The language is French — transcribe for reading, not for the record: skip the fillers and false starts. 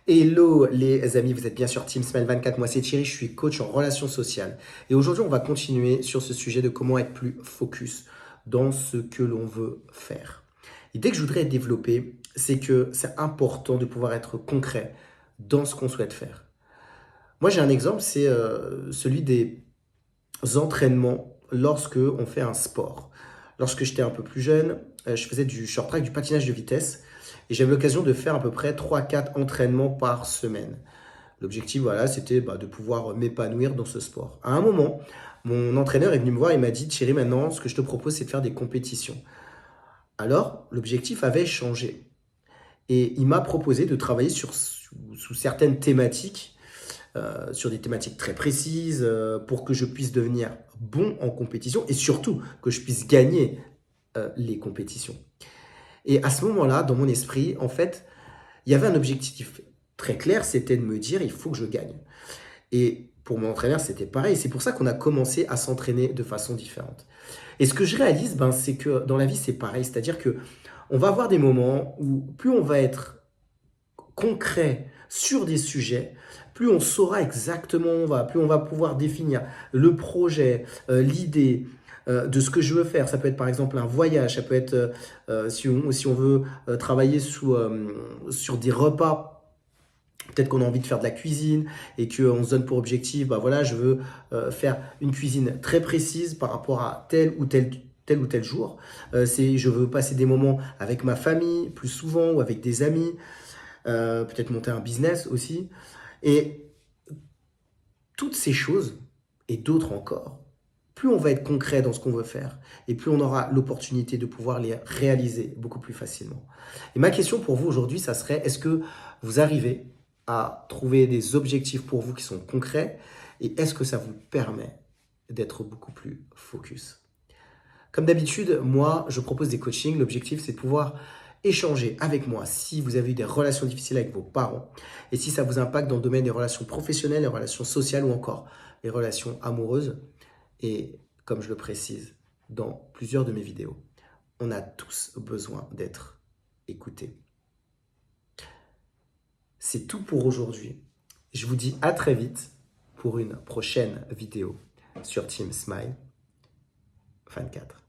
Hello les amis, vous êtes bien sur Team Smile 24, moi c'est Thierry, je suis coach en relations sociales. Et aujourd'hui on va continuer sur ce sujet de comment être plus focus dans ce que l'on veut faire. L'idée que je voudrais développer, c'est que c'est important de pouvoir être concret dans ce qu'on souhaite faire. Moi j'ai un exemple, c'est celui des entraînements lorsque on fait un sport. Lorsque j'étais un peu plus jeune, je faisais du short track, du patinage de vitesse, et j'avais l'occasion de faire à peu près 3-4 entraînements par semaine. L'objectif, voilà, c'était de pouvoir m'épanouir dans ce sport. À un moment, mon entraîneur est venu me voir et m'a dit, Thierry, maintenant, ce que je te propose, c'est de faire des compétitions. Alors, l'objectif avait changé. Et il m'a proposé de travailler sous certaines thématiques, sur des thématiques très précises, pour que je puisse devenir bon en compétition et surtout que je puisse gagner les compétitions. Et à ce moment-là, dans mon esprit, en fait, il y avait un objectif très clair, c'était de me dire, il faut que je gagne. Et pour mon entraîneur, c'était pareil. C'est pour ça qu'on a commencé à s'entraîner de façon différente. Et ce que je réalise, c'est que dans la vie, c'est pareil. C'est-à-dire que on va avoir des moments où plus on va être concret sur des sujets, plus on saura exactement plus on va pouvoir définir le projet, l'idée de ce que je veux faire. Ça peut être par exemple un voyage, ça peut être si on veut travailler sur des repas. Peut-être qu'on a envie de faire de la cuisine et qu'on se donne pour objectif, voilà, je veux faire une cuisine très précise par rapport à tel ou tel jour. Je veux passer des moments avec ma famille plus souvent ou avec des amis. Peut-être monter un business aussi. Et toutes ces choses, et d'autres encore, plus on va être concret dans ce qu'on veut faire, et plus on aura l'opportunité de pouvoir les réaliser beaucoup plus facilement. Et ma question pour vous aujourd'hui, ça serait, est-ce que vous arrivez à trouver des objectifs pour vous qui sont concrets, et est-ce que ça vous permet d'être beaucoup plus focus? Comme d'habitude, moi, je propose des coachings. L'objectif, c'est de pouvoir échanger avec moi si vous avez eu des relations difficiles avec vos parents et si ça vous impacte dans le domaine des relations professionnelles, les relations sociales ou encore les relations amoureuses. Et comme je le précise dans plusieurs de mes vidéos, on a tous besoin d'être écoutés. C'est tout pour aujourd'hui. Je vous dis à très vite pour une prochaine vidéo sur Team Smile 24.